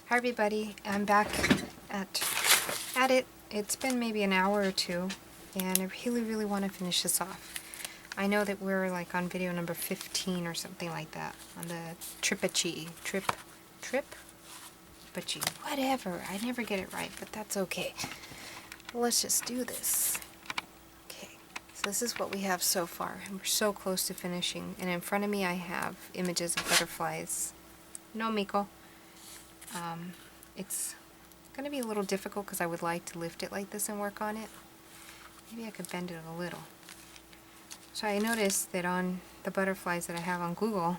Hi everybody, I'm back at it. It's been maybe an hour or two, and I really want to finish this off. I know that we're like on video number 15 or something like that on the Triptych, whatever. I never get it right, but that's okay. Let's just do this. Okay, so this is what we have so far, and we're so close to finishing. And in front of me I have images of butterflies. No, Miko. It's going to be a little difficult because I would like to lift it like this and work on it. Maybe I could bend it a little. So I noticed that on the butterflies that I have on Google,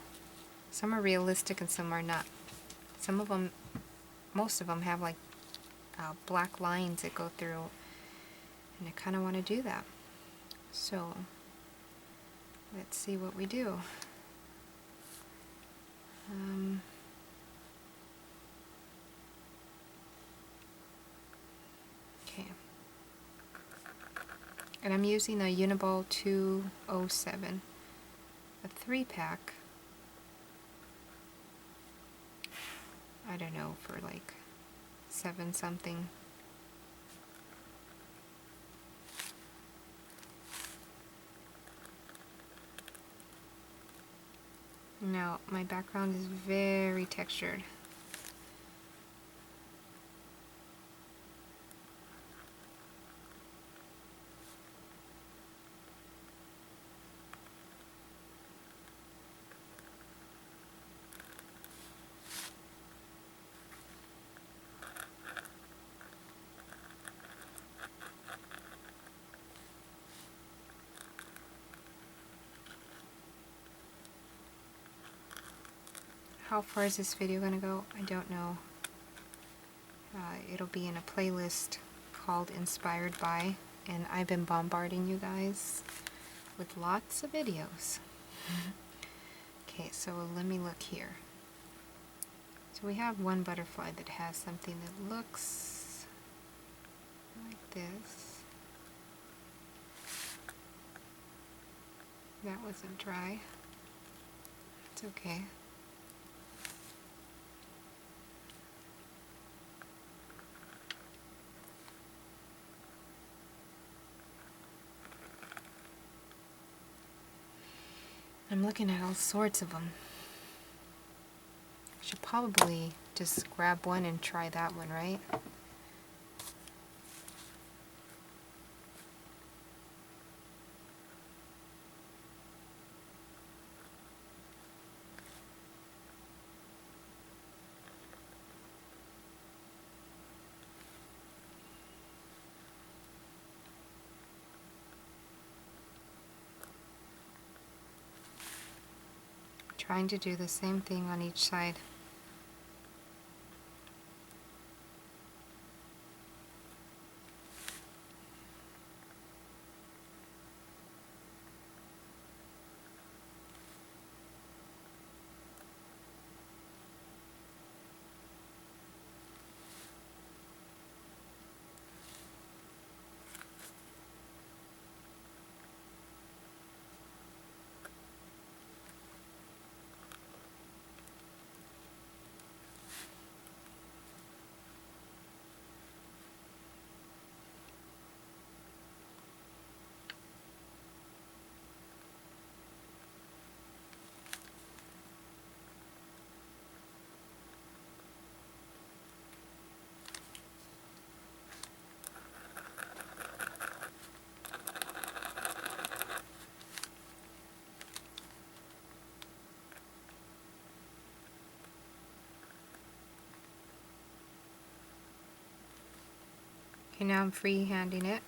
some are realistic and some are not. Some of them, most of them have like black lines that go through, and I kind of want to do that. So let's see what we do. Okay. And I'm using a Uniball 207, a 3-pack. I don't know, for like 7 something. Now, my background is very textured. How far is this video going to go? I don't know. It'll be in a playlist called Inspired By, and I've been bombarding you guys with lots of videos. Okay, so let me look here. So we have one butterfly that has something that looks like this. That wasn't dry. It's okay. I'm looking at all sorts of them. I should probably just grab one and try that one, right? Trying to do the same thing on each side. Okay, now I'm free-handing it.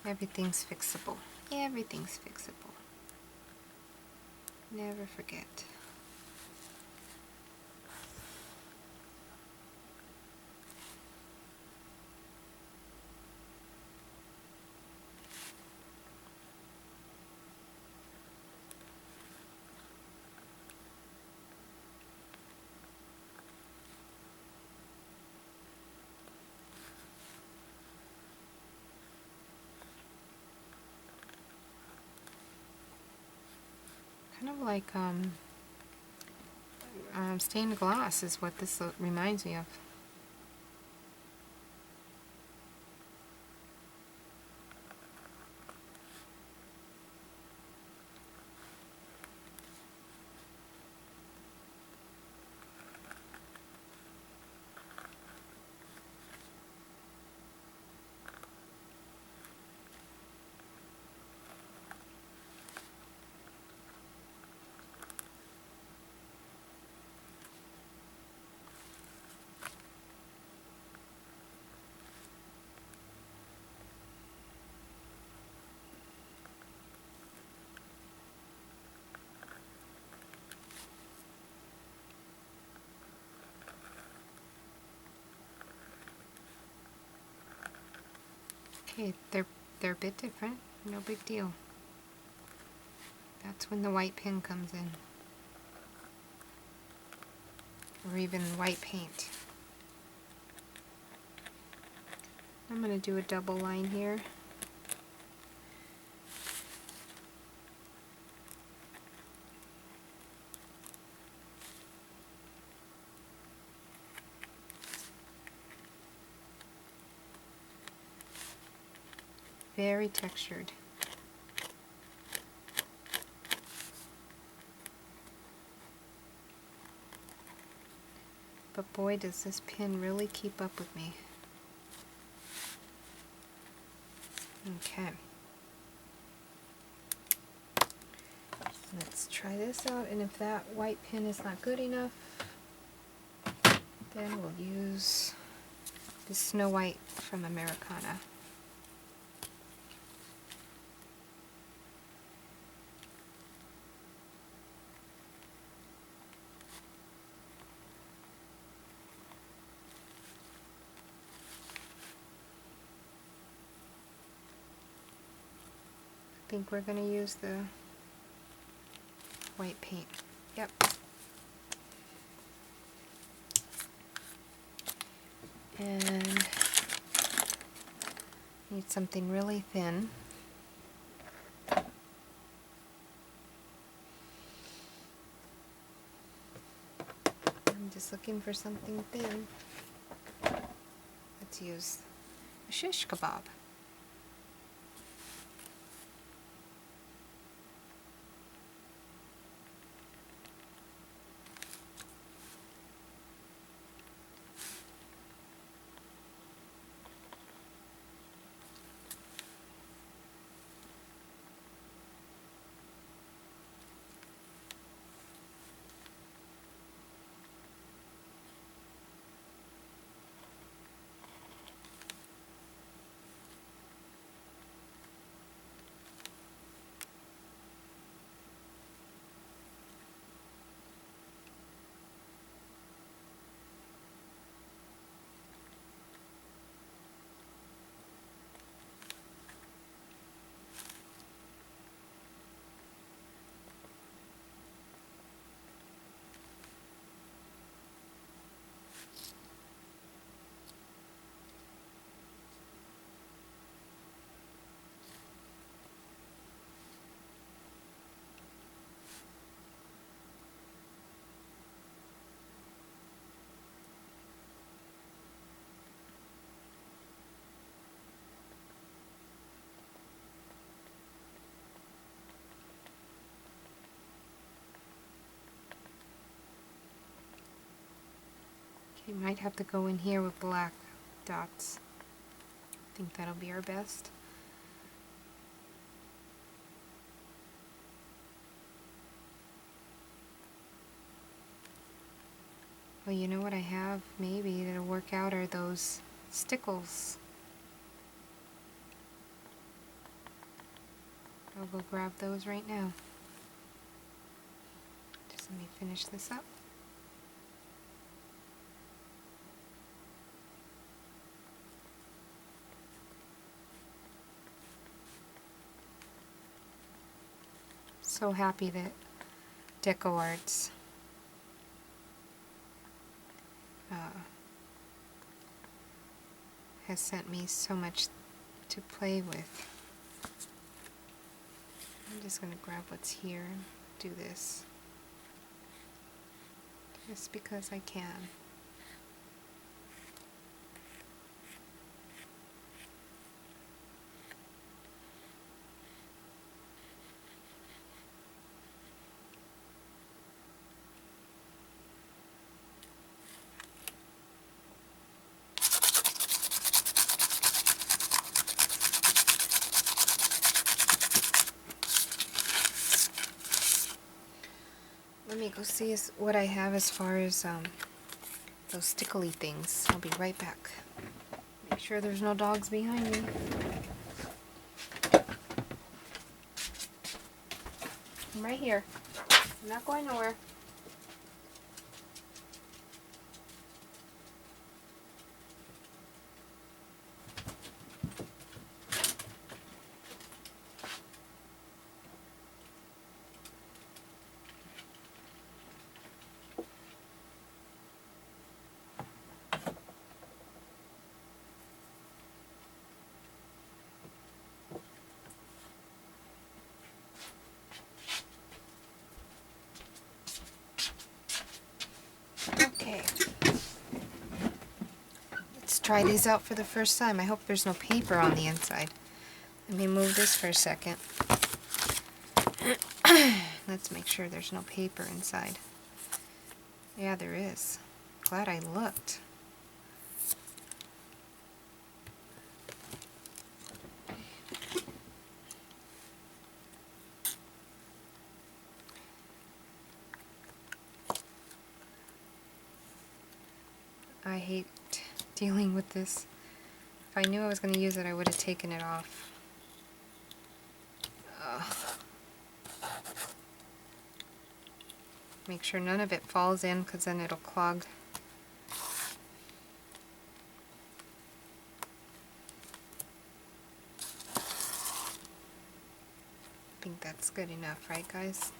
Everything's fixable. Everything's fixable. Never forget. Kind of like stained glass is what this reminds me of. Okay, they're a bit different, no big deal. That's when the white pen comes in. Or even white paint. I'm going to do a double line here. Very textured. But boy, does this pen really keep up with me. Okay. Let's try this out, and if that white pen is not good enough, then we'll use the Snow White from Americana. I think we're going to use the white paint. Yep. And need something really thin. I'm just looking for something thin. Let's use a shish kebab. Okay, might have to go in here with black dots. I think that'll be our best. Well, you know what I have maybe that'll work out are those stickles. I'll go grab those right now. Just let me finish this up. So happy that Deco Arts has sent me so much to play with. I'm just going to grab what's here. do this. Just because I can. Let me go see what I have as far as those stickly things. I'll be right back. Make sure there's no dogs behind me. I'm right here. I'm not going nowhere. Okay. Let's try these out for the first time. I hope there's no paper on the inside. Let me move this for a second. Let's make sure there's no paper inside. Yeah, there is. Glad I looked. I hate dealing with this. If I knew I was going to use it, I would have taken it off. Ugh. Make sure none of it falls in, because then it'll clog. I think that's good enough, right guys?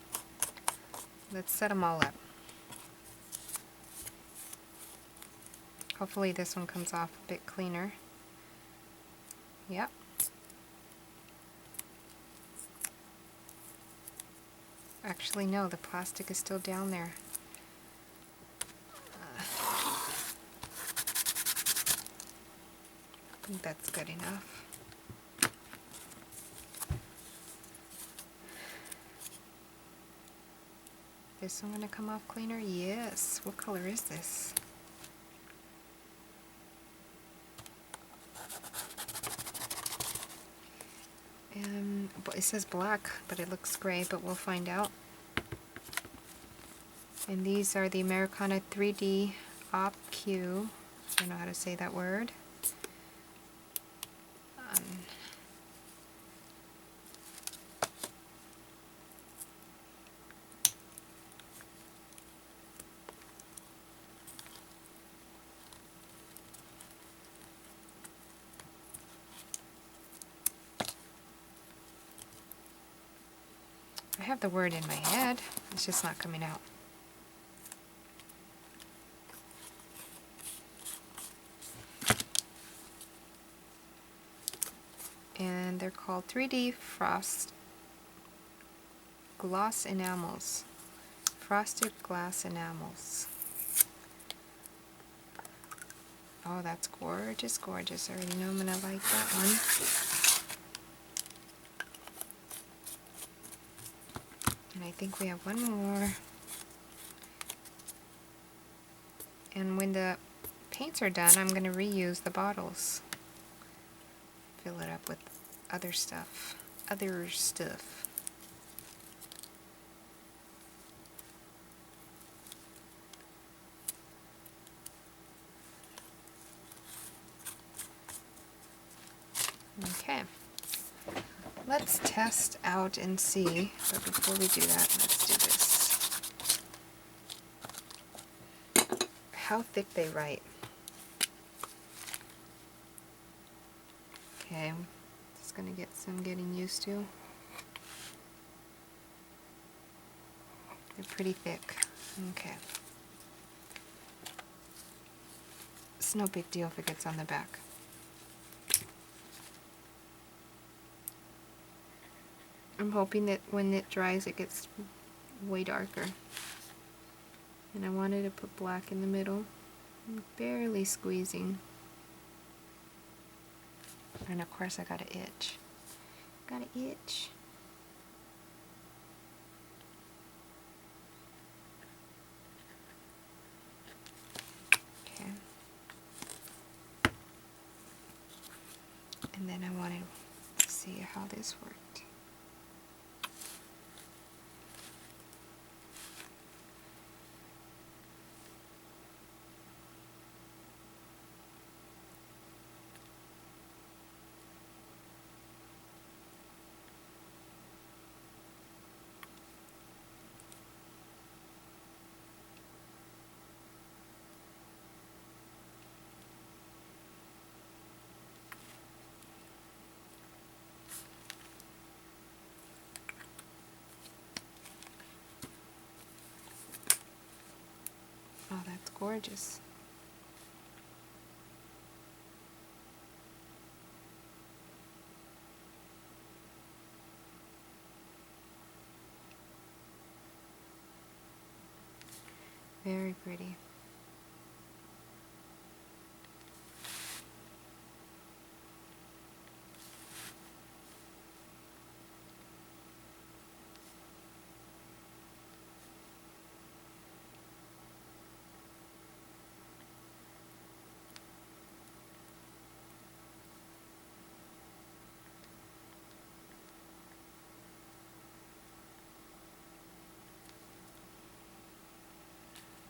Let's set them all up. Hopefully this one comes off a bit cleaner. Yep. Actually, no, the plastic is still down there. I think that's good enough. This one gonna come off cleaner? Yes. What color is this? It says black, but it looks gray, but we'll find out. And these are the Americana 3D Op Q. I don't know how to say that word. I have the word in my head, it's just not coming out. And they're called 3D Frost Gloss Enamels. Frosted glass enamels. Oh, that's gorgeous, gorgeous. I already know I'm gonna like that one. And I think we have one more. And when the paints are done, I'm going to reuse the bottles. Fill it up with other stuff. Okay. Let's test out and see, but before we do that, let's do this. How thick they write. Okay, just gonna get some getting used to. They're pretty thick. Okay. It's no big deal if it gets on the back. I'm hoping that when it dries it gets way darker. And I wanted to put black in the middle. I'm barely squeezing. And of course I got an itch. Got an itch. Okay. And then I wanted to see how this worked. Oh, that's gorgeous. Very pretty.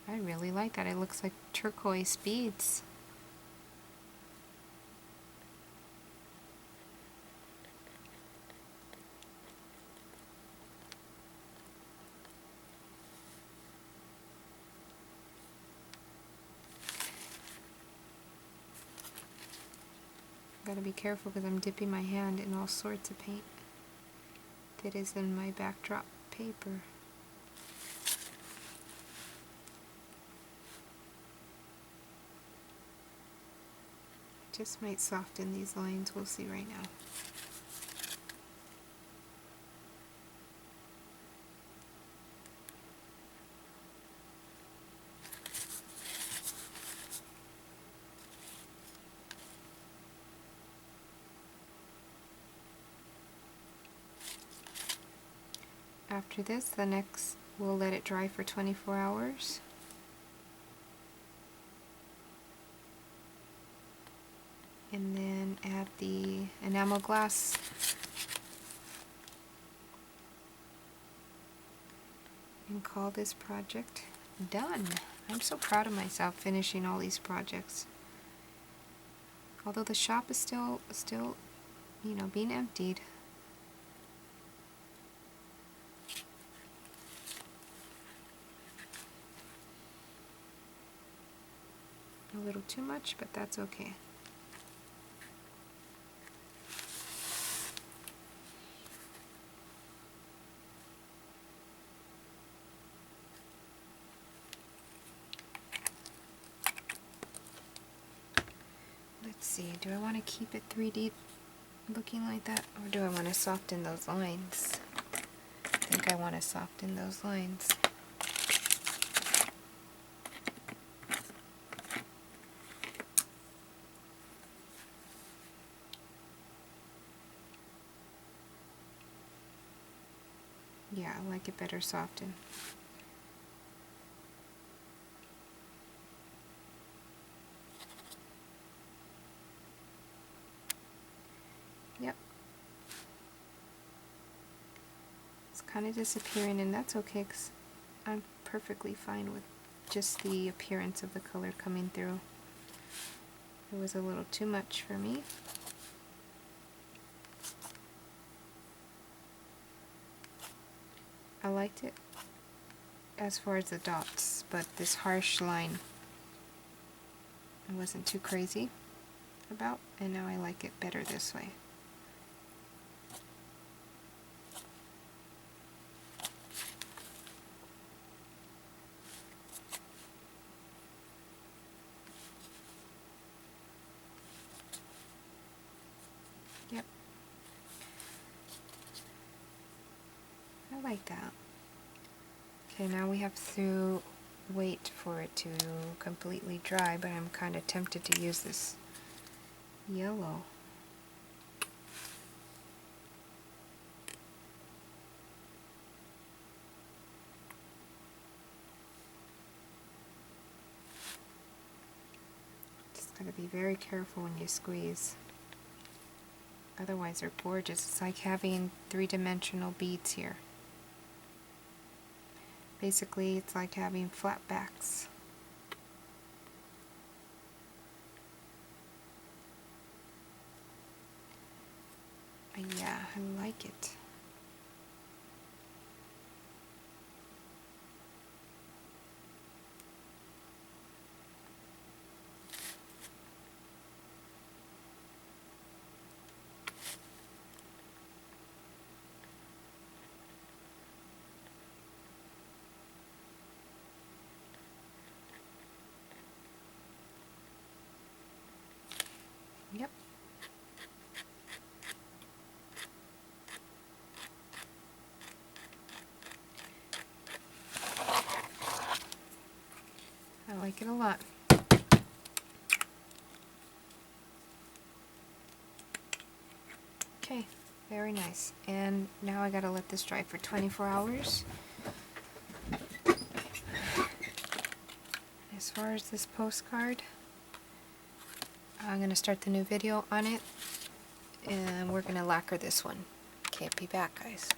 I really like that. It looks like turquoise beads. Gotta be careful because I'm dipping my hand in all sorts of paint that is in my backdrop paper. Just might soften these lines, we'll see right now. After this, the next, we'll let it dry for 24 hours. And then add the enamel glass. And call this project done. I'm so proud of myself finishing all these projects. Although the shop is still, you know, being emptied. A little too much, but that's okay. Let's see, do I want to keep it 3D looking like that, or do I want to soften those lines? I think I want to soften those lines. Yeah, I like it better softened. Yep. It's kind of disappearing, and that's okay because I'm perfectly fine with just the appearance of the color coming through. It was a little too much for me. I liked it as far as the dots, but this harsh line I wasn't too crazy about, and now I like it better this way. Yep. I like that. Okay, now we have to wait for it to completely dry, but I'm kind of tempted to use this yellow. Just gotta be very careful when you squeeze. Otherwise they're gorgeous. It's like having three-dimensional beads here. Basically, it's like having flat backs. Yeah, I like it. Yep. I like it a lot. Okay, very nice. And now I gotta let this dry for 24 hours. As far as this postcard, I'm gonna start the new video on it, and we're gonna lacquer this one. Can't be back, guys.